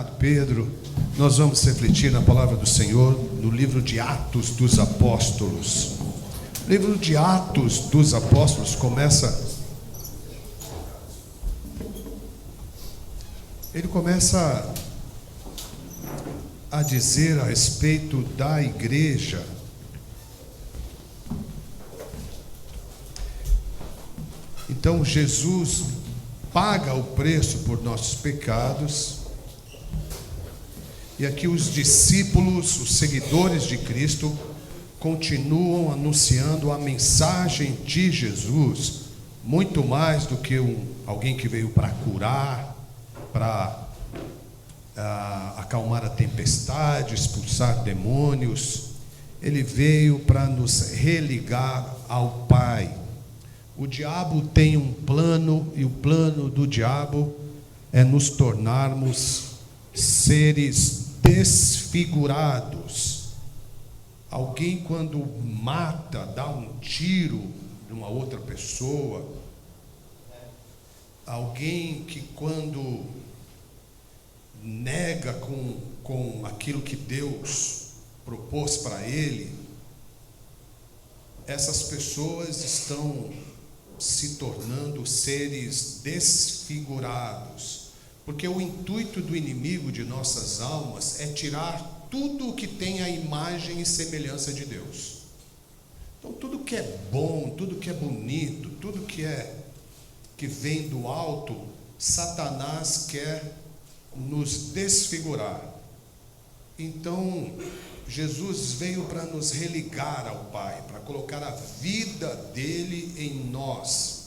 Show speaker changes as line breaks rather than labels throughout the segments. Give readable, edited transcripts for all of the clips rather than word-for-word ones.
Obrigado, Pedro. Nós vamos refletir na palavra do Senhor no livro de Atos dos Apóstolos. O livro de Atos dos Apóstolos começa a dizer a respeito da igreja. Então Jesus paga o preço por nossos pecados, e aqui os discípulos, os seguidores de Cristo, continuam anunciando a mensagem de Jesus, muito mais do que alguém que veio para curar, para acalmar a tempestade, expulsar demônios. Ele veio para nos religar ao Pai. O diabo tem um plano, e o plano do diabo é nos tornarmos seres desfigurados. Alguém, quando mata, dá um tiro de uma outra pessoa, alguém que quando nega com aquilo que Deus propôs para ele, essas pessoas estão se tornando seres desfigurados, porque o intuito do inimigo de nossas almas é tirar tudo o que tem a imagem e semelhança de Deus. Então tudo que é bom, tudo que é bonito, tudo que vem do alto, Satanás quer nos desfigurar. Então Jesus veio para nos religar ao Pai, para colocar a vida dele em nós.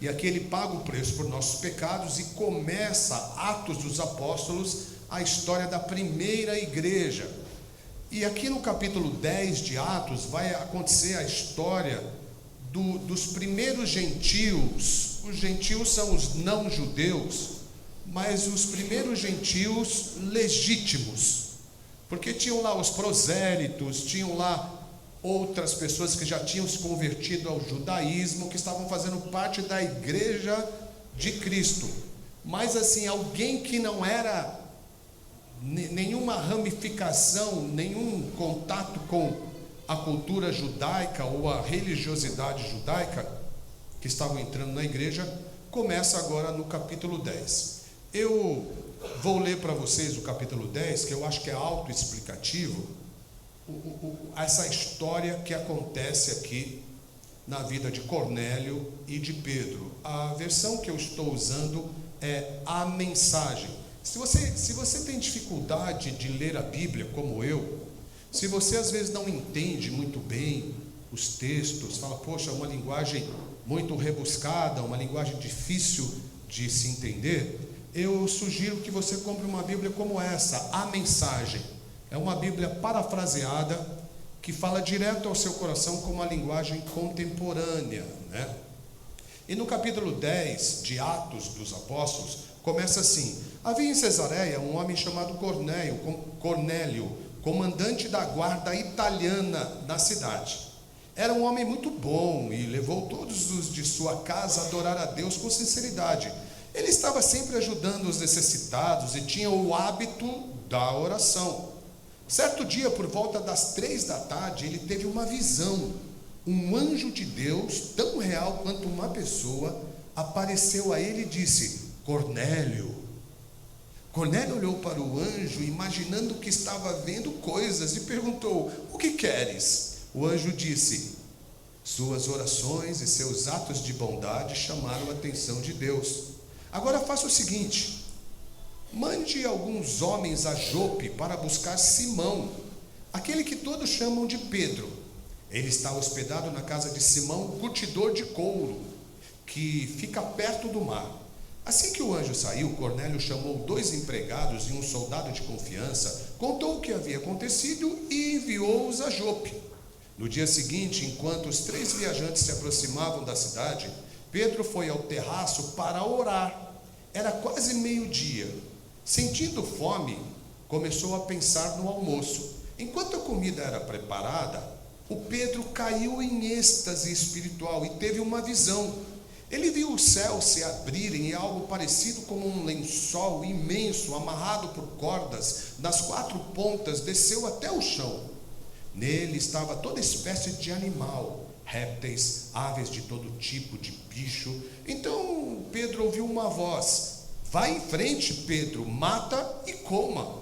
E aqui ele paga o preço por nossos pecados e começa, Atos dos Apóstolos, a história da primeira igreja. E aqui no capítulo 10 de Atos vai acontecer a história dos primeiros gentios. Os gentios são os não judeus, mas os primeiros gentios legítimos. Porque tinham lá os prosélitos, tinham lá outras pessoas que já tinham se convertido ao judaísmo, que estavam fazendo parte da igreja de Cristo. Mas assim, alguém que não era nenhuma ramificação, nenhum contato com a cultura judaica ou a religiosidade judaica, que estavam entrando na igreja, começa agora no capítulo 10. Eu vou ler para vocês o capítulo 10, que eu acho que é autoexplicativo, essa história que acontece aqui na vida de Cornélio e de Pedro. A versão que eu estou usando é a mensagem. Se você tem dificuldade de ler a Bíblia, como eu, se você às vezes não entende muito bem os textos, fala, poxa, uma linguagem muito rebuscada, uma linguagem difícil de se entender, eu sugiro que você compre uma Bíblia como essa, a mensagem. É uma Bíblia parafraseada, que fala direto ao seu coração com uma linguagem contemporânea, né? E no capítulo 10 de Atos dos Apóstolos, começa assim: havia em Cesareia um homem chamado Cornélio, comandante da guarda italiana na cidade. Era um homem muito bom e levou todos os de sua casa a adorar a Deus com sinceridade. Ele estava sempre ajudando os necessitados e tinha o hábito da oração. Certo dia, por volta das 3 da tarde, ele teve uma visão. Um anjo de Deus, tão real quanto uma pessoa, apareceu a ele e disse: Cornélio. Cornélio olhou para o anjo, imaginando que estava vendo coisas, e perguntou: o que queres? O anjo disse: suas orações e seus atos de bondade chamaram a atenção de Deus. Agora faça o seguinte: mande alguns homens a Jope para buscar Simão, aquele que todos chamam de Pedro. Ele está hospedado na casa de Simão, curtidor de couro, que fica perto do mar. Assim que o anjo saiu, Cornélio chamou 2 empregados e um soldado de confiança, contou o que havia acontecido e enviou-os a Jope. No dia seguinte, enquanto os 3 viajantes se aproximavam da cidade, Pedro foi ao terraço para orar. Era quase meio-dia. Sentindo fome, começou a pensar no almoço. Enquanto a comida era preparada, o Pedro caiu em êxtase espiritual e teve uma visão. Ele viu os céus se abrirem e algo parecido com um lençol imenso, amarrado por cordas, nas 4 pontas, desceu até o chão. Nele estava toda espécie de animal, répteis, aves de todo tipo de bicho. Então Pedro ouviu uma voz: vai em frente, Pedro, mata e coma.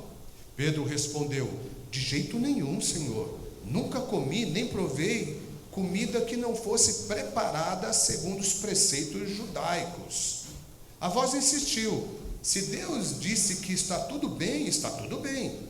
Pedro respondeu: de jeito nenhum, Senhor. Nunca comi nem provei comida que não fosse preparada segundo os preceitos judaicos. A voz insistiu: se Deus disse que está tudo bem, está tudo bem.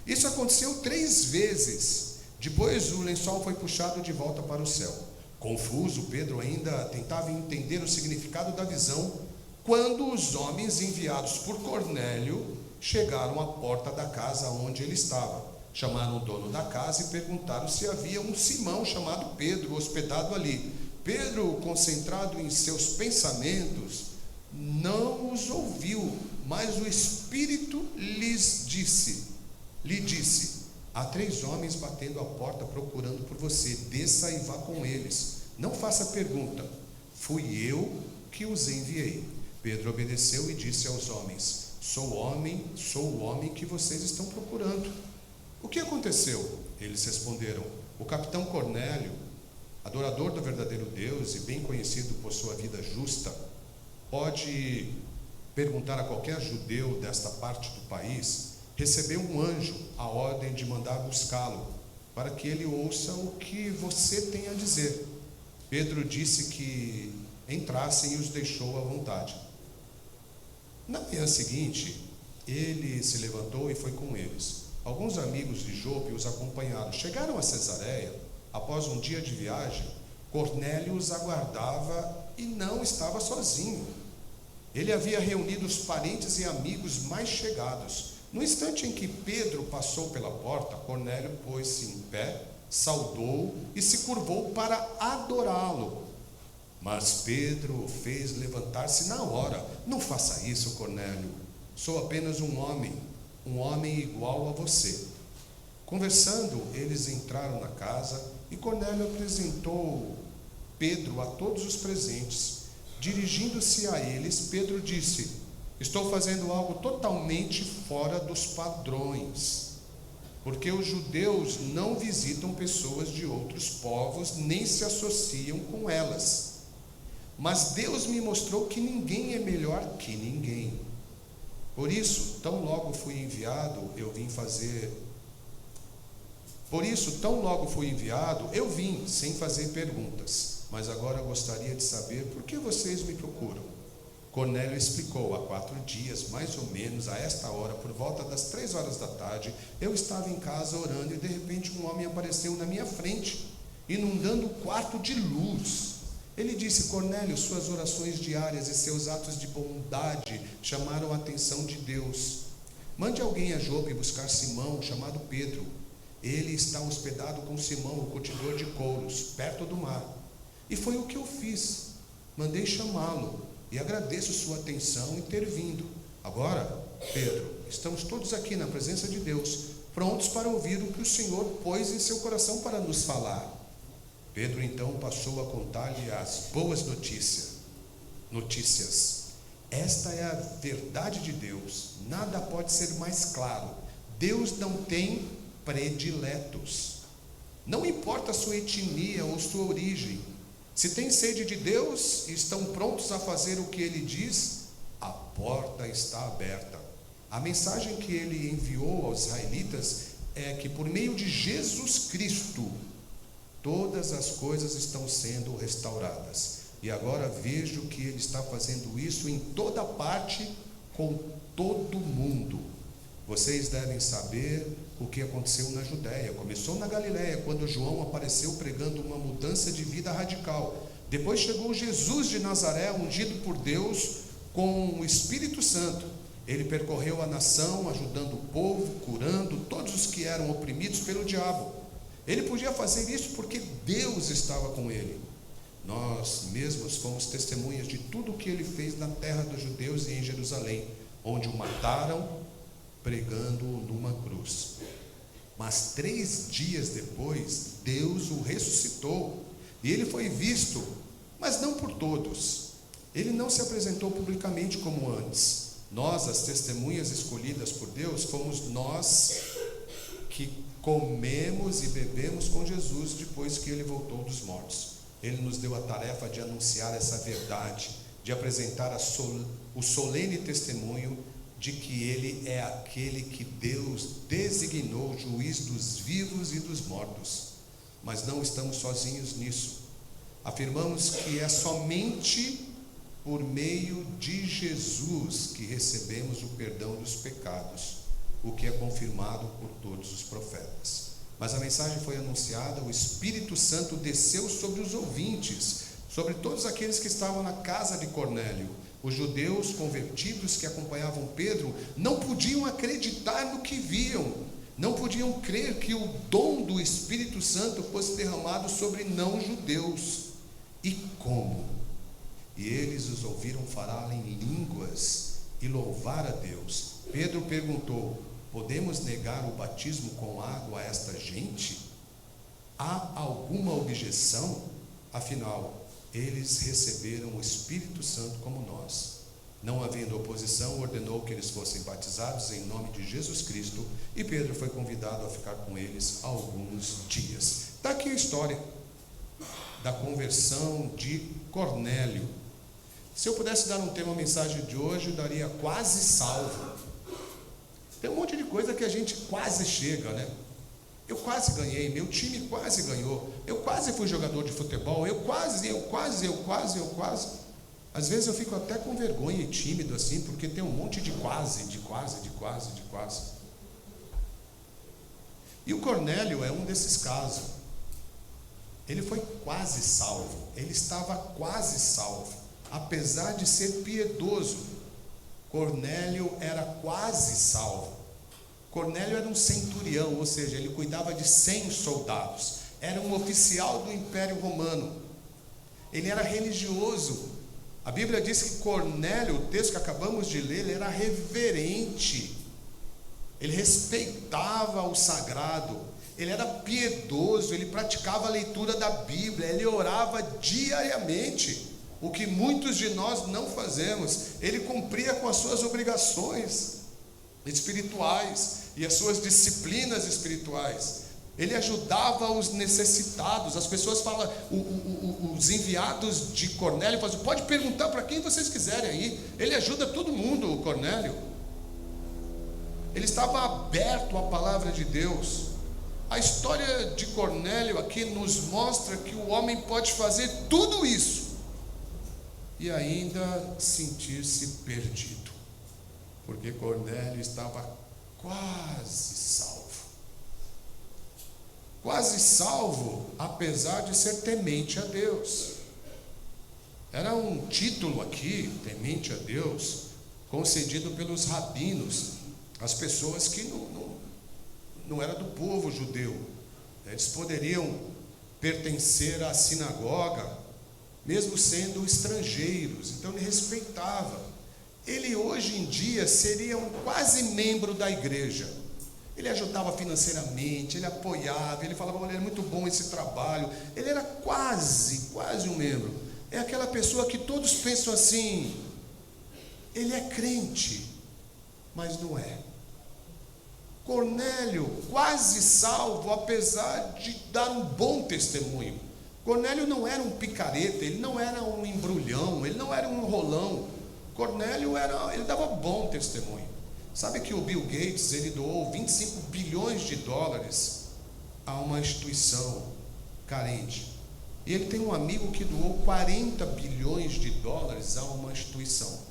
Isso aconteceu 3 vezes. Depois o lençol foi puxado de volta para o céu. Confuso, Pedro ainda tentava entender o significado da visão, quando os homens enviados por Cornélio chegaram à porta da casa onde ele estava. Chamaram o dono da casa e perguntaram se havia um Simão chamado Pedro hospedado ali. Pedro, concentrado em seus pensamentos, não os ouviu, mas o Espírito lhe disse: há 3 homens batendo a porta procurando por você. Desça e vá com eles. Não faça pergunta. Fui eu que os enviei. Pedro obedeceu e disse aos homens: sou o homem que vocês estão procurando. O que aconteceu? Eles responderam: o capitão Cornélio, adorador do verdadeiro Deus e bem conhecido por sua vida justa, pode perguntar a qualquer judeu desta parte do país, recebeu um anjo a ordem de mandar buscá-lo, para que ele ouça o que você tem a dizer. Pedro disse que entrassem e os deixou à vontade. Na manhã seguinte, ele se levantou e foi com eles. Alguns amigos de Jope os acompanharam. Chegaram a Cesareia. Após um dia de viagem, Cornélio os aguardava e não estava sozinho. Ele havia reunido os parentes e amigos mais chegados. No instante em que Pedro passou pela porta, Cornélio pôs-se em pé, saudou e se curvou para adorá-lo. Mas Pedro o fez levantar-se na hora. Não faça isso, Cornélio. Sou apenas um homem igual a você. Conversando, eles entraram na casa e Cornélio apresentou Pedro a todos os presentes. Dirigindo-se a eles, Pedro disse: estou fazendo algo totalmente fora dos padrões, porque os judeus não visitam pessoas de outros povos, nem se associam com elas. Mas Deus me mostrou que ninguém é melhor que ninguém. Por isso, tão logo fui enviado, eu vim sem fazer perguntas. Mas agora gostaria de saber por que vocês me procuram. Cornélio explicou: há 4 dias, mais ou menos, a esta hora, por volta das 3 horas da tarde, eu estava em casa orando e de repente um homem apareceu na minha frente, inundando o quarto de luz. Ele disse: Cornélio, suas orações diárias e seus atos de bondade chamaram a atenção de Deus. Mande alguém a Jope buscar Simão, chamado Pedro. Ele está hospedado com Simão, o curtidor de couros, perto do mar. E foi o que eu fiz. Mandei chamá-lo e agradeço sua atenção em ter vindo. Agora, Pedro, estamos todos aqui na presença de Deus, prontos para ouvir o que o Senhor pôs em seu coração para nos falar. Pedro então passou a contar-lhe as boas notícias. Esta é a verdade de Deus. Nada pode ser mais claro. Deus não tem prediletos. Não importa a sua etnia ou sua origem. Se tem sede de Deus e estão prontos a fazer o que Ele diz, a porta está aberta. A mensagem que Ele enviou aos israelitas é que por meio de Jesus Cristo, todas as coisas estão sendo restauradas. E agora vejo que Ele está fazendo isso em toda parte, com todo mundo. Vocês devem saber o que aconteceu na Judéia. Começou na Galiléia, quando João apareceu pregando uma mudança de vida radical. Depois chegou Jesus de Nazaré, ungido por Deus com o Espírito Santo. Ele percorreu a nação, ajudando o povo, curando todos os que eram oprimidos pelo diabo. Ele podia fazer isso porque Deus estava com ele. Nós mesmos fomos testemunhas de tudo o que ele fez na terra dos judeus e em Jerusalém, onde o mataram pregando-o numa cruz. Mas 3 dias depois, Deus o ressuscitou, e ele foi visto, mas não por todos. Ele não se apresentou publicamente como antes. Nós, as testemunhas escolhidas por Deus, fomos nós que comemos e bebemos com Jesus depois que ele voltou dos mortos. Ele nos deu a tarefa de anunciar essa verdade, de apresentar o solene testemunho de que ele é aquele que Deus designou juiz dos vivos e dos mortos. Mas não estamos sozinhos nisso. Afirmamos que é somente por meio de Jesus que recebemos o perdão dos pecados, o que é confirmado por todos os profetas. Mas a mensagem foi anunciada, o Espírito Santo desceu sobre os ouvintes, sobre todos aqueles que estavam na casa de Cornélio. Os judeus convertidos que acompanhavam Pedro não podiam acreditar no que viam, não podiam crer que o dom do Espírito Santo fosse derramado sobre não-judeus. E como? E eles os ouviram falar em línguas e louvar a Deus. Pedro perguntou: podemos negar o batismo com água a esta gente? Há alguma objeção? Afinal, eles receberam o Espírito Santo como nós. Não havendo oposição, ordenou que eles fossem batizados em nome de Jesus Cristo, e Pedro foi convidado a ficar com eles alguns dias. Está aqui a história da conversão de Cornélio. Se eu pudesse dar um tema à mensagem de hoje, eu daria quase salvo. Tem um monte de coisa que a gente quase chega, né? Eu quase ganhei, meu time quase ganhou, eu quase fui jogador de futebol, eu quase. Às vezes eu fico até com vergonha e tímido assim, porque tem um monte de quase. E o Cornélio é um desses casos. Ele foi quase salvo, ele estava quase salvo, apesar de ser piedoso. Cornélio era quase salvo. Cornélio era um centurião, ou seja, ele cuidava de 100 soldados, era um oficial do Império Romano, ele era religioso. A Bíblia diz que Cornélio, o texto que acabamos de ler, ele era reverente, ele respeitava o sagrado, ele era piedoso, ele praticava a leitura da Bíblia, ele orava diariamente, o que muitos de nós não fazemos. Ele cumpria com as suas obrigações espirituais e as suas disciplinas espirituais. Ele ajudava os necessitados. As pessoas falam, os enviados de Cornélio falam: pode perguntar para quem vocês quiserem aí, ele ajuda todo mundo. O Cornélio, ele estava aberto à palavra de Deus. A história de Cornélio aqui nos mostra que o homem pode fazer tudo isso e ainda sentir-se perdido, porque Cornélio estava quase salvo, apesar de ser temente a Deus. Era um título aqui, temente a Deus, concedido pelos rabinos, as pessoas que não eram do povo judeu. Eles poderiam pertencer à sinagoga, mesmo sendo estrangeiros, então ele respeitava. Ele hoje em dia seria um quase membro da igreja. Ele ajudava financeiramente, ele apoiava, ele falava: olha, é muito bom esse trabalho. Ele era quase um membro. É aquela pessoa que todos pensam assim: ele é crente, mas não é. Cornélio, quase salvo, apesar de dar um bom testemunho. Cornélio não era um picareta, ele não era um embrulhão, ele não era um enrolão. Cornélio ele dava bom testemunho. Sabe que o Bill Gates, ele doou 25 bilhões de dólares a uma instituição carente. E ele tem um amigo que doou 40 bilhões de dólares a uma instituição.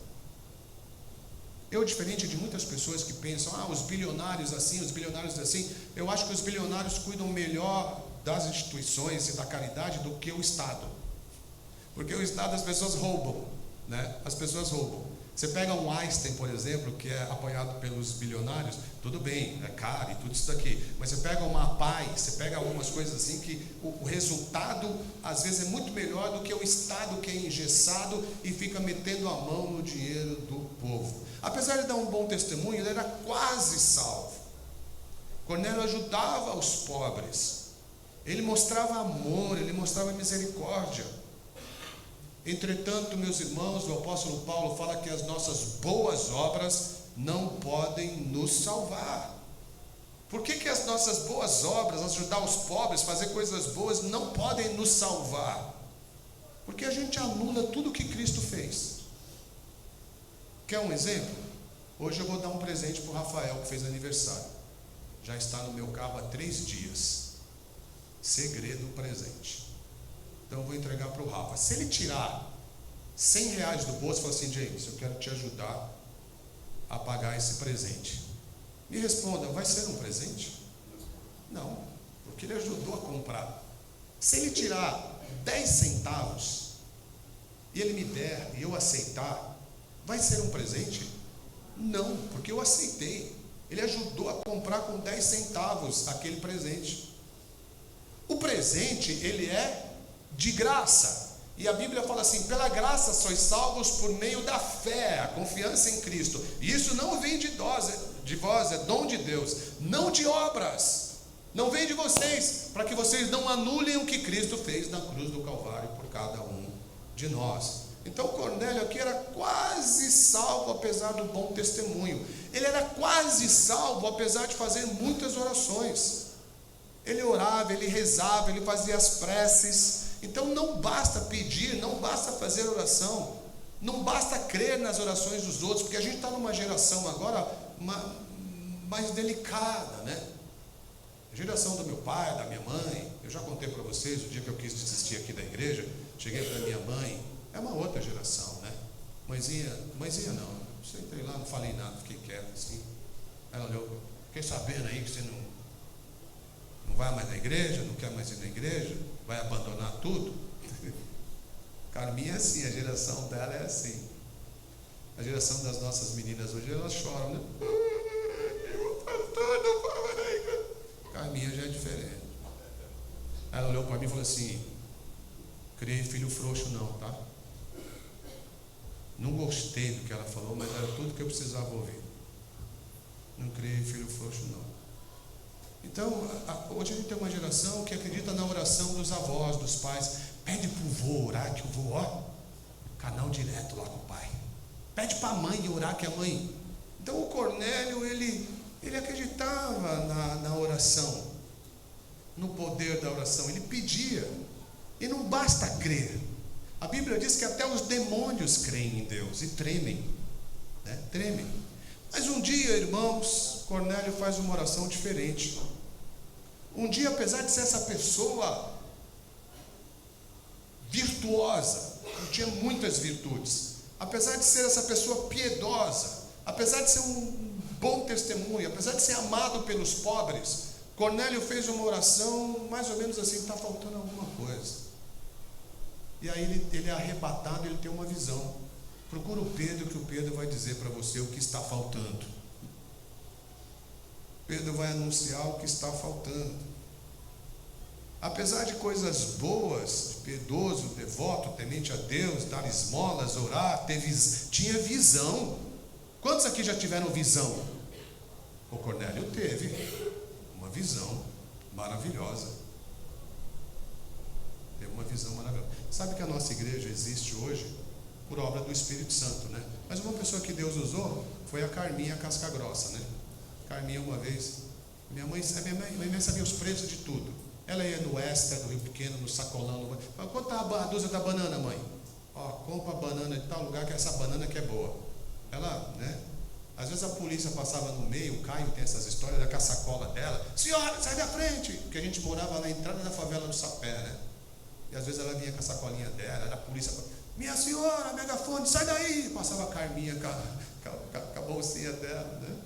Eu, diferente de muitas pessoas que pensam: os bilionários assim, os bilionários assim, eu acho que os bilionários cuidam melhor das instituições e da caridade do que o Estado. Porque o Estado, as pessoas roubam, né? As pessoas roubam. Você pega um Einstein, por exemplo, que é apoiado pelos bilionários, tudo bem, é caro e tudo isso daqui, mas você pega uma PAI, você pega algumas coisas assim que o resultado às vezes é muito melhor do que o Estado, que é engessado e fica metendo a mão no dinheiro do povo. Apesar de dar um bom testemunho, ele era quase salvo. Cornélio ajudava os pobres, ele mostrava amor, ele mostrava misericórdia. Entretanto, meus irmãos, o apóstolo Paulo fala que as nossas boas obras não podem nos salvar. Por que as nossas boas obras, ajudar os pobres, fazer coisas boas, não podem nos salvar? Porque a gente anula tudo que Cristo fez. Quer um exemplo? Hoje eu vou dar um presente para o Rafael, que fez aniversário. Já está no meu carro há 3 dias. Segredo presente. Então eu vou entregar para o Rafa. Se ele tirar R$100 do bolso e falar assim: James, eu quero te ajudar a pagar esse presente. Me responda, vai ser um presente? Não, porque ele ajudou a comprar. Se ele tirar 10 centavos e ele me der e eu aceitar, vai ser um presente? Não, porque eu aceitei. Ele ajudou a comprar com 10 centavos aquele presente. O presente, ele é de graça. E a Bíblia fala assim: pela graça sois salvos por meio da fé, a confiança em Cristo. E isso não vem de vós, é dom de Deus, não de obras. Não vem de vocês, para que vocês não anulem o que Cristo fez na cruz do Calvário por cada um de nós. Então Cornélio aqui era quase salvo, apesar do bom testemunho. Ele era quase salvo, apesar de fazer muitas orações. Ele orava, ele rezava, ele fazia as preces. Então não basta pedir, não basta fazer oração, não basta crer nas orações dos outros, porque a gente está numa geração agora mais delicada, né? A geração do meu pai, da minha mãe. Eu já contei para vocês, o dia que eu quis desistir aqui da igreja, cheguei para minha mãe. É uma outra geração, né? Mãezinha não, eu entrei lá, não falei nada, fiquei quieto assim. Ela olhou: fiquei sabendo aí que você não vai mais na igreja, não quer mais ir na igreja, vai abandonar tudo. Carminha é assim, a geração dela é assim. A geração das nossas meninas hoje, elas choram, né? Carminha já é diferente. Ela olhou para mim e falou assim: criei filho frouxo não, tá? Não gostei do que ela falou, mas era tudo que eu precisava ouvir. Não criei filho frouxo não. Então, hoje a gente tem uma geração que acredita na oração dos avós, dos pais. Pede para o vô orar, que o vô, ó, canal direto lá com o pai. Pede para a mãe orar, que a mãe... Então o Cornélio, ele acreditava na oração, no poder da oração. Ele pedia. E não basta crer. A Bíblia diz que até os demônios creem em Deus e tremem, né? Tremem. Mas um dia, irmãos, Cornélio faz uma oração diferente. Um dia, apesar de ser essa pessoa virtuosa, que tinha muitas virtudes, apesar de ser essa pessoa piedosa, apesar de ser um bom testemunho, apesar de ser amado pelos pobres, Cornélio fez uma oração mais ou menos assim: está faltando alguma coisa. E aí ele é arrebatado, ele tem uma visão. Procura o Pedro, que o Pedro vai dizer para você o que está faltando. Pedro vai anunciar o que está faltando. Apesar de coisas boas, piedoso, devoto, temente a Deus, dar esmolas, orar, tinha visão. Quantos aqui já tiveram visão? O Cornélio teve uma visão maravilhosa. Teve uma visão maravilhosa. Sabe que a nossa igreja existe hoje por obra do Espírito Santo, né? Mas uma pessoa que Deus usou foi a Carminha Casca Grossa, né? Carminha, uma vez, minha mãe sabia os preços de tudo. Ela ia no Extra, no Rio Pequeno, no Sacolão. Falava: quanto está a dúzia da banana, mãe? Ó, compra a banana de tal lugar, que essa banana que é boa. Ela, né? Às vezes a polícia passava no meio, o Caio tem essas histórias, da sacola dela: senhora, sai da frente! Porque a gente morava na entrada da favela do Sapé, né? E às vezes ela vinha com a sacolinha dela, era a polícia: minha senhora, megafone, sai daí! Passava a Carminha com a bolsinha dela, né?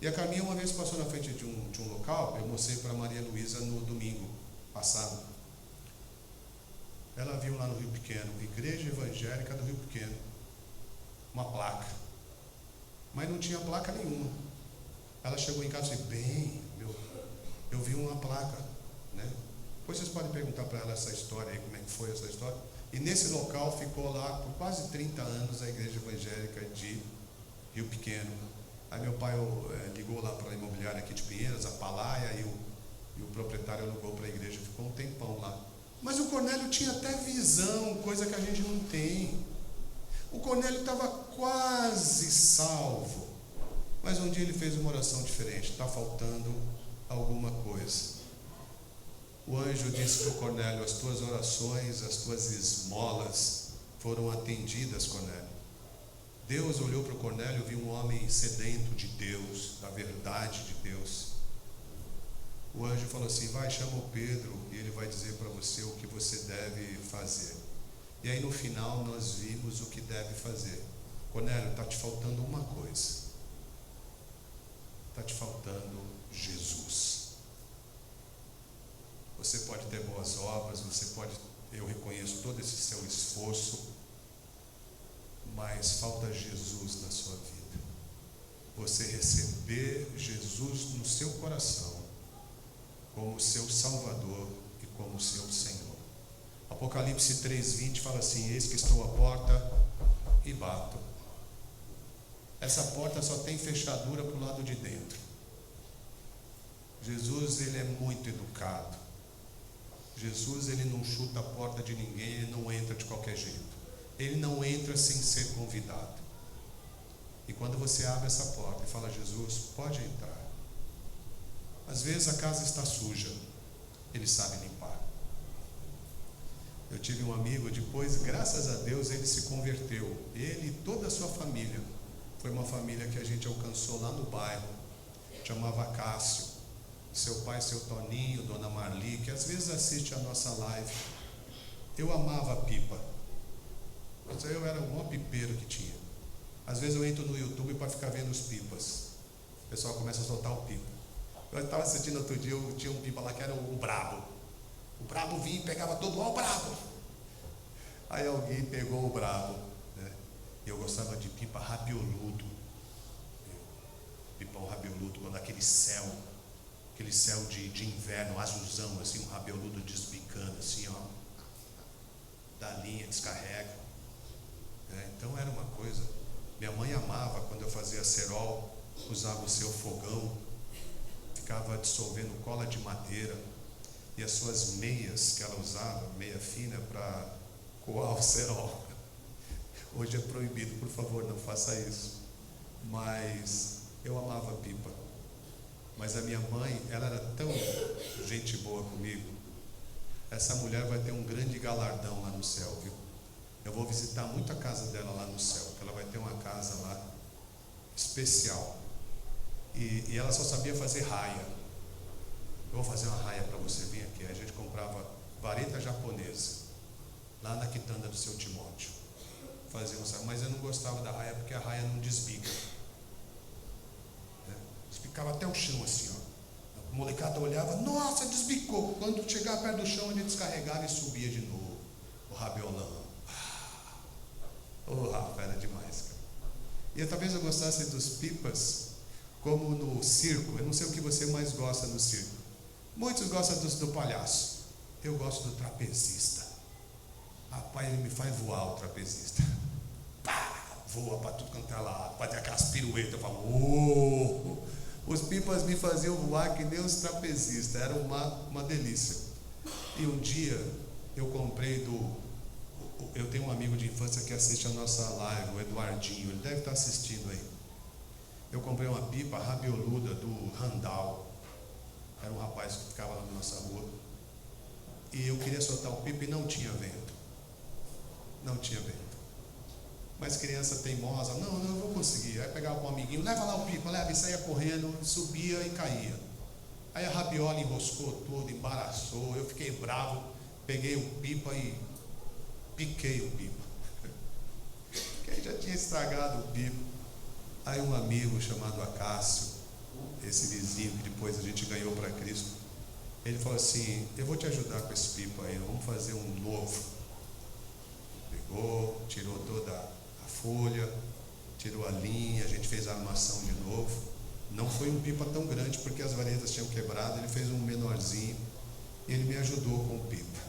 E a Carminha uma vez passou na frente de um local, eu mostrei para a Maria Luísa no domingo passado. Ela viu lá no Rio Pequeno, Igreja Evangélica do Rio Pequeno, uma placa, mas não tinha placa nenhuma. Ela chegou em casa e disse: eu vi uma placa, né? Depois vocês podem perguntar para ela essa história aí, como é que foi essa história. E nesse local ficou lá por quase 30 anos a Igreja Evangélica de Rio Pequeno. Aí meu pai ligou lá para a imobiliária aqui de Pinheiros, a Palaia, e o proprietário alugou para a igreja, ficou um tempão lá. Mas o Cornélio tinha até visão, coisa que a gente não tem. O Cornélio estava quase salvo. Mas um dia ele fez uma oração diferente. Está faltando alguma coisa. O anjo disse para o Cornélio: as tuas orações, as tuas esmolas foram atendidas, Cornélio. Deus olhou para o Cornélio e viu um homem sedento de Deus, da verdade de Deus. O anjo falou assim: vai, chama o Pedro e ele vai dizer para você o que você deve fazer. E aí no final nós vimos o que deve fazer. Cornélio, está te faltando uma coisa. Está te faltando Jesus. Você pode ter boas obras, eu reconheço todo esse seu esforço, mas falta Jesus na sua vida. Você receber Jesus no seu coração como seu Salvador e como seu Senhor. Apocalipse 3:20 fala assim: eis que estou à porta e bato. Essa porta só tem fechadura para o lado de dentro. Jesus, ele é muito educado. Jesus, ele não chuta a porta de ninguém, ele não entra de qualquer jeito. Ele não entra sem ser convidado. E quando você abre essa porta e fala: Jesus, pode entrar. Às vezes a casa está suja, ele sabe limpar. Eu tive um amigo, depois, graças a Deus, ele se converteu. Ele e toda a sua família. Foi uma família que a gente alcançou lá no bairro. Chamava Cássio. Seu pai, seu Toninho, Dona Marli, que às vezes assiste a nossa live. Eu amava a pipa. Eu era o maior pipeiro que tinha. Às vezes eu entro no YouTube para ficar vendo os pipas. O pessoal começa a soltar o pipa. Eu estava assistindo outro dia, tinha um pipa lá que era o Brabo. O Brabo vinha e pegava todo, ó o Brabo. Aí alguém pegou o Brabo, né? Eu gostava de pipa rabioludo. Pipão rabioludo, quando aquele céu de inverno, azulzão, assim, um rabioludo desbicando, assim, ó. Da linha, descarrega. Então era uma coisa. Minha mãe amava quando eu fazia cerol, usava o seu fogão, ficava dissolvendo cola de madeira, e as suas meias que ela usava, meia fina, para coar o cerol. Hoje é proibido, por favor, não faça isso. Mas eu amava a pipa. Mas a minha mãe, ela era tão gente boa comigo. Essa mulher vai ter um grande galardão lá no céu, viu? Eu vou visitar muito a casa dela lá no céu, porque ela vai ter uma casa lá especial. E ela só sabia fazer raia. Eu vou fazer uma raia para você, vir aqui. A gente comprava vareta japonesa, lá na quitanda do seu Timóteo. Fazia mas eu não gostava da raia, porque a raia não desbica. Ficava até o chão assim, ó. A molecada olhava, nossa, desbicou. Quando chegava perto do chão, ele descarregava e subia de novo. O rabiolão. Rafa, era demais, cara. E talvez eu gostasse dos pipas como no circo. Eu não sei o que você mais gosta no circo. Muitos gostam do palhaço. Eu gosto do trapezista. Rapaz, ele me faz voar, o trapezista. Pá, voa para tudo quanto é lado, fazer aquelas piruetas. Eu falo, Os pipas me faziam voar que nem os trapezistas. Era uma delícia. E um dia eu comprei eu tenho um amigo de infância que assiste a nossa live, o Eduardinho. Ele deve estar assistindo aí. Eu comprei uma pipa rabioluda do Randall. Era um rapaz que ficava lá na nossa rua. E eu queria soltar o pipa e não tinha vento. Não tinha vento. Mas criança teimosa, não vou conseguir. Aí pegava com um amiguinho, leva lá o pipa, leva, e saía correndo, subia e caía. Aí a rabiola enroscou tudo, embaraçou, eu fiquei bravo, peguei o pipa e piquei o pipa. Porque já tinha estragado o pipa. Aí um amigo chamado Acácio, esse vizinho que depois a gente ganhou para Cristo, ele falou assim: eu vou te ajudar com esse pipa aí, vamos fazer um novo. Pegou, tirou toda a folha, tirou a linha, a gente fez a armação de novo. Não foi um pipa tão grande porque as varetas tinham quebrado, ele fez um menorzinho e ele me ajudou com o pipa.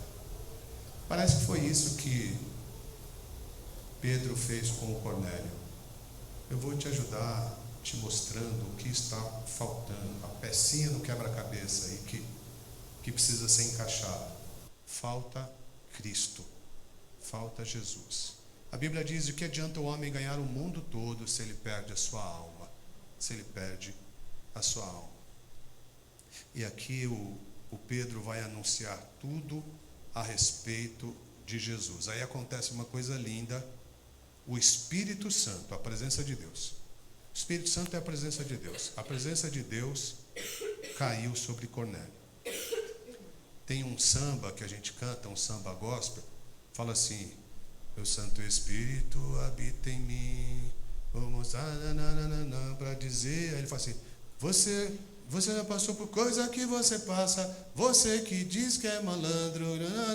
Parece que foi isso que Pedro fez com o Cornélio. Eu vou te ajudar, te mostrando o que está faltando, a pecinha no quebra-cabeça aí que precisa ser encaixada. falta Cristo, falta Jesus. A Bíblia diz: o que adianta o homem ganhar o mundo todo se ele perde a sua alma? Se ele perde a sua alma. E aqui o Pedro vai anunciar tudo a respeito de Jesus. Aí acontece uma coisa linda: o Espírito Santo, a presença de Deus. O Espírito Santo é a presença de Deus. A presença de Deus caiu sobre Cornélio. Tem um samba que a gente canta, um samba gospel, fala assim: o Santo Espírito habita em mim, vamos para dizer. Aí ele fala assim: você já passou por coisa que você passa, você que diz que é malandro,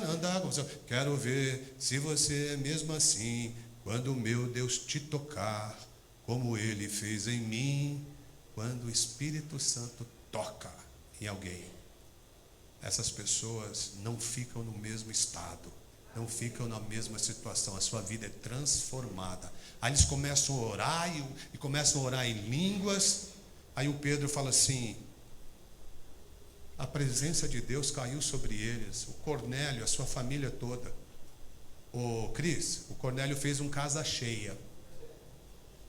andar com você. Quero ver se você é mesmo assim, quando o meu Deus te tocar, como ele fez em mim. Quando o Espírito Santo toca em alguém, essas pessoas não ficam no mesmo estado, não ficam na mesma situação, a sua vida é transformada. Aí eles começam a orar e começam a orar em línguas. Aí o Pedro fala assim: a presença de Deus caiu sobre eles. O Cornélio, a sua família toda. O Cris, o Cornélio fez um casa cheia.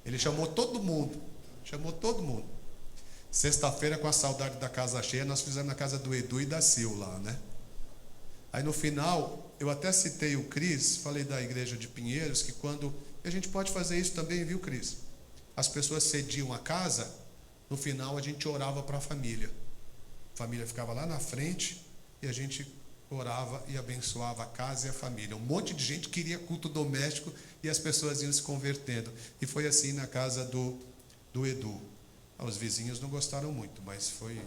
Ele chamou todo mundo. Sexta-feira, com a saudade da casa cheia, nós fizemos na casa do Edu e da Sil lá, né? Aí no final, eu até citei o Cris, falei da igreja de Pinheiros, que quando... a gente pode fazer isso também, viu, Cris? As pessoas cediam a casa, no final a gente orava para a família. A família ficava lá na frente e a gente orava e abençoava a casa e a família. Um monte de gente queria culto doméstico e as pessoas iam se convertendo. E foi assim na casa do Edu. Os vizinhos não gostaram muito, mas foi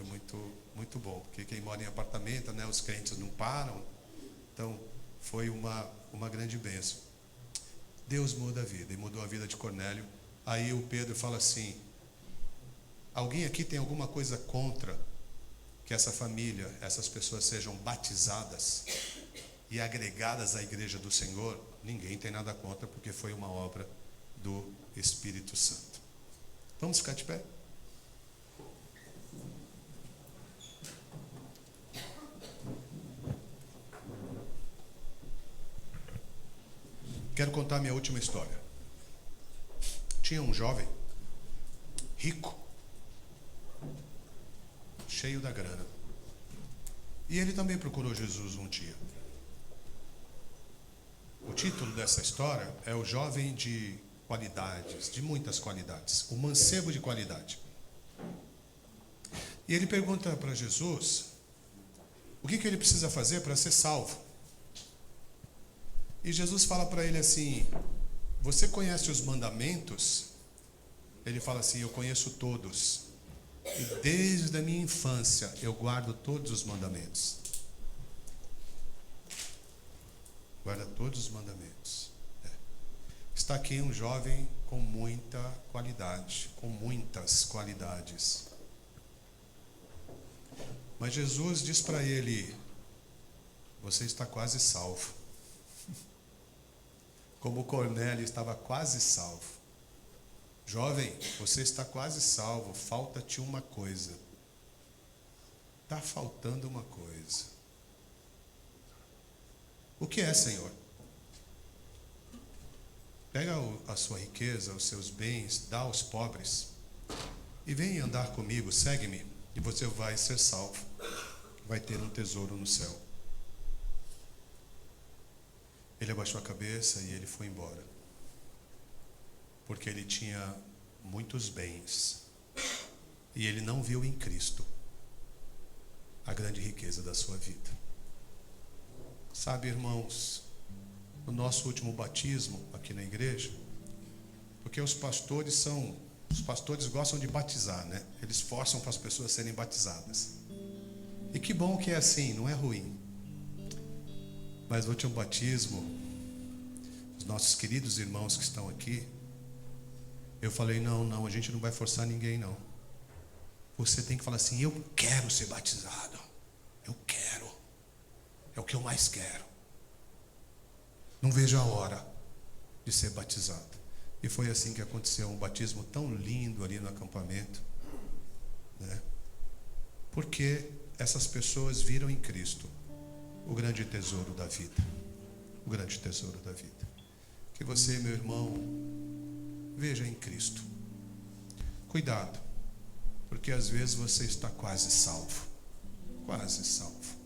muito bom, porque quem mora em apartamento, né, os crentes não param. Então foi uma grande bênção. Deus muda a vida, e mudou a vida de Cornélio. Aí o Pedro fala assim: alguém aqui tem alguma coisa contra que essa família, essas pessoas sejam batizadas e agregadas à igreja do Senhor? Ninguém tem nada contra, porque foi uma obra do Espírito Santo. Vamos ficar de pé? Quero contar minha última história. Tinha um jovem rico, cheio da grana, e ele também procurou Jesus um dia. O título dessa história é O Jovem de Qualidades, de muitas qualidades, o mancebo de qualidade. E ele pergunta para Jesus o que ele precisa fazer para ser salvo. E Jesus fala para ele assim: você conhece os mandamentos? Ele fala assim: eu conheço todos, e desde a minha infância eu guardo todos os mandamentos. Guarda todos os mandamentos. Está aqui um jovem com muita qualidade, com muitas qualidades. Mas Jesus diz para ele: você está quase salvo. Como Cornélio estava quase salvo. Jovem, você está quase salvo, falta-te uma coisa. Está faltando uma coisa. O que é, Senhor? Pega a sua riqueza, os seus bens, dá aos pobres e vem andar comigo, segue-me, e você vai ser salvo. Vai ter um tesouro no céu. Ele abaixou a cabeça e ele foi embora, porque ele tinha muitos bens e ele não viu em Cristo a grande riqueza da sua vida. Sabe, irmãos, no nosso último batismo aqui na igreja, porque os pastores gostam de batizar, né? Eles forçam para as pessoas serem batizadas. E que bom que é assim, não é ruim. Mas no último batismo, os nossos queridos irmãos que estão aqui, eu falei: não, a gente não vai forçar ninguém, não. Você tem que falar assim: eu quero ser batizado. Eu quero. É o que eu mais quero. Não vejo a hora de ser batizado. E foi assim que aconteceu, um batismo tão lindo ali no acampamento, né? Porque essas pessoas viram em Cristo o grande tesouro da vida. O grande tesouro da vida. Que você, meu irmão, veja em Cristo. Cuidado, porque às vezes você está quase salvo. Quase salvo.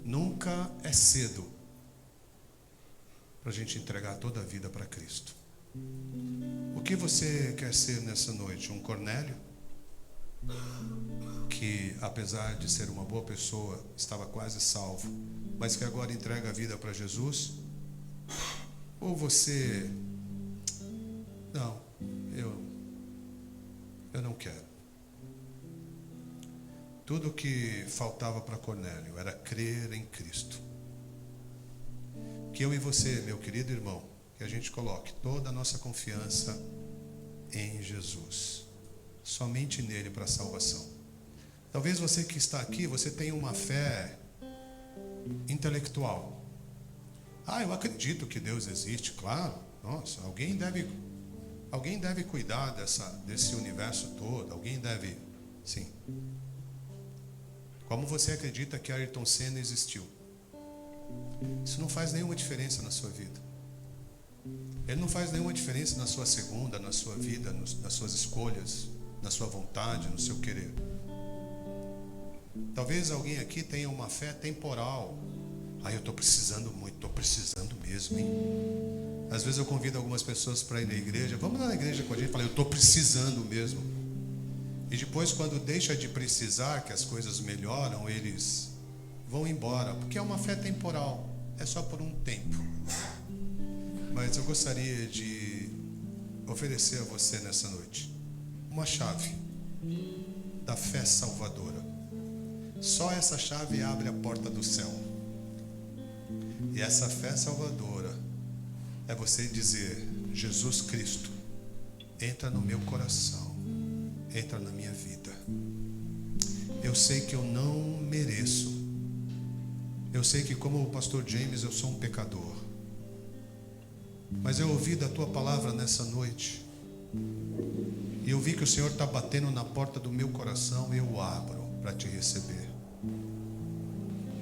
Nunca é cedo para a gente entregar toda a vida para Cristo. O que você quer ser nessa noite? Um Cornélio? Que apesar de ser uma boa pessoa, estava quase salvo, mas que agora entrega a vida para Jesus? Ou você... Não, eu não quero. Tudo o que faltava para Cornélio era crer em Cristo. Que eu e você, meu querido irmão, que a gente coloque toda a nossa confiança em Jesus, somente nele para a salvação. Talvez você que está aqui, você tenha uma fé intelectual. Eu acredito que Deus existe, claro. Nossa, alguém deve cuidar desse universo todo. Alguém deve, sim. Como você acredita que Ayrton Senna existiu? Isso não faz nenhuma diferença na sua vida. Ele não faz nenhuma diferença na sua segunda, na sua vida, nas suas escolhas, na sua vontade, no seu querer. Talvez alguém aqui tenha uma fé temporal. Eu estou precisando muito, estou precisando mesmo, hein? Às vezes eu convido algumas pessoas para ir na igreja. Vamos lá na igreja com a gente. Eu estou precisando mesmo. E depois, quando deixa de precisar, que as coisas melhoram, eles vão embora, porque é uma fé temporal, é só por um tempo. Mas eu gostaria de oferecer a você nessa noite uma chave da fé salvadora. Só essa chave abre a porta do céu. E essa fé salvadora é você dizer: Jesus Cristo, entra no meu coração, entra na minha vida. Eu sei que eu não mereço. Eu sei que, como o pastor James, eu sou um pecador. Mas eu ouvi da tua palavra nessa noite, e eu vi que o Senhor está batendo na porta do meu coração. Eu abro para te receber.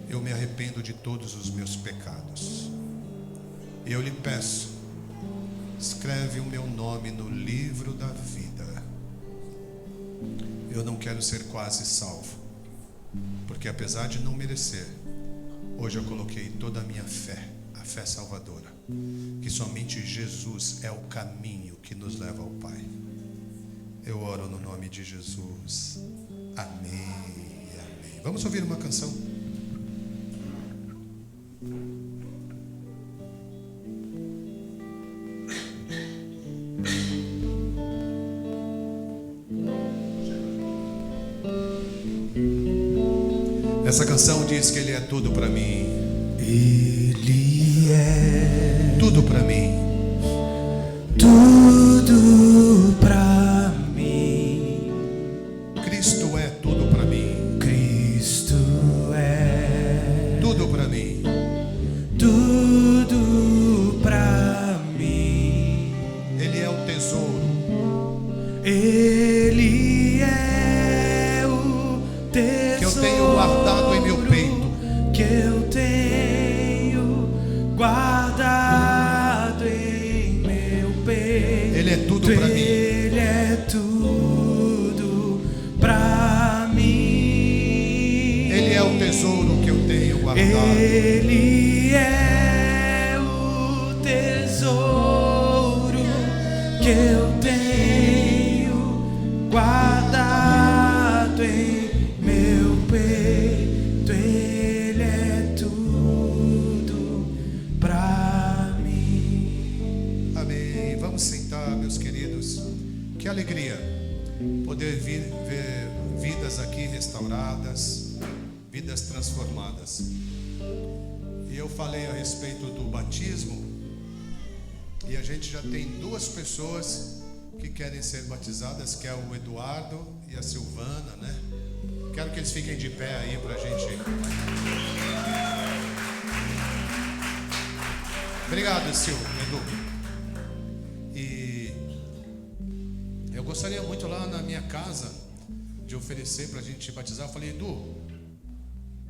Eu me arrependo de todos os meus pecados. E eu lhe peço, escreve o meu nome no livro da vida. Eu não quero ser quase salvo, porque apesar de não merecer, hoje eu coloquei toda a minha fé, a fé salvadora, que somente Jesus é o caminho que nos leva ao Pai. Eu oro no nome de Jesus. Amém, amém. Vamos ouvir uma canção. Essa canção diz que Ele é tudo para mim.
Ele é
tudo para mim.
Tudo pra mim.
Cristo é tudo para mim.
Cristo é
tudo para mim.
Tudo pra mim.
Ele é o tesouro.
Ele é o tesouro
que eu tenho guardado em meu peito.
Que eu tenho guardado em meu peito.
Ele é tudo para mim.
Ele é tudo pra mim.
Ele é o tesouro que eu tenho guardado.
Ele é o tesouro que eu tenho guardado em meu peito. Ele é tudo pra mim.
Amém. Vamos sentar, meus queridos. Que alegria poder ver vidas aqui restauradas, vidas transformadas. E eu falei a respeito do batismo, e a gente já tem 2 pessoas que querem ser batizadas, que é o Eduardo e a Silvana, né? Quero que eles fiquem de pé aí pra gente. Obrigado, Edu. E eu gostaria muito lá na minha casa de oferecer para a gente batizar. Eu falei: Edu,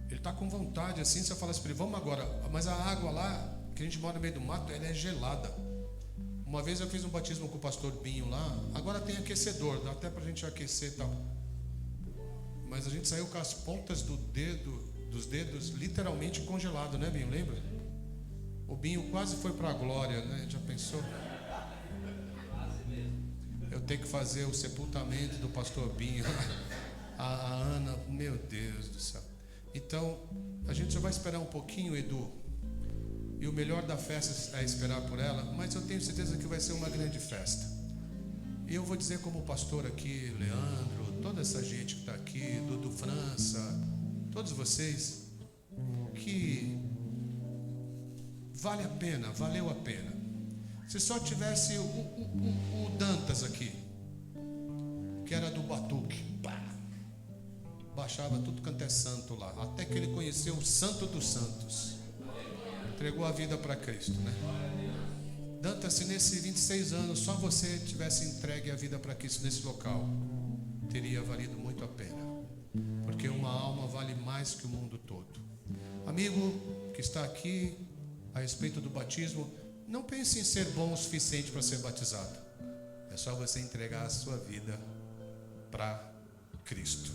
ele está com vontade assim. Você fala assim para ele: vamos agora. Mas a água lá, que a gente mora no meio do mato, ela é gelada. Uma vez eu fiz um batismo com o pastor Binho lá. Agora tem aquecedor, dá até para a gente aquecer e tal. Mas a gente saiu com as pontas dos dedos literalmente congelado, né, Binho? Lembra? O Binho quase foi para a glória, né? Já pensou? Eu tenho que fazer o sepultamento do pastor Binho. A Ana, meu Deus do céu. Então, a gente só vai esperar um pouquinho, Edu. E o melhor da festa é esperar por ela. Mas eu tenho certeza que vai ser uma grande festa. E eu vou dizer como pastor aqui, Leandro, toda essa gente que está aqui, Dudu França, todos vocês, que vale a pena, valeu a pena. Se só tivesse o Dantas aqui, que era do Batuque, baixava tudo quanto é santo lá, até que ele conheceu o Santo dos Santos, entregou a vida para Cristo, né? Dantas, se nesses 26 anos só você tivesse entregue a vida para Cristo nesse local, teria valido muito a pena, porque uma alma vale mais que o mundo todo. Amigo que está aqui, a respeito do batismo, não pense em ser bom o suficiente para ser batizado. É só você entregar a sua vida para Cristo.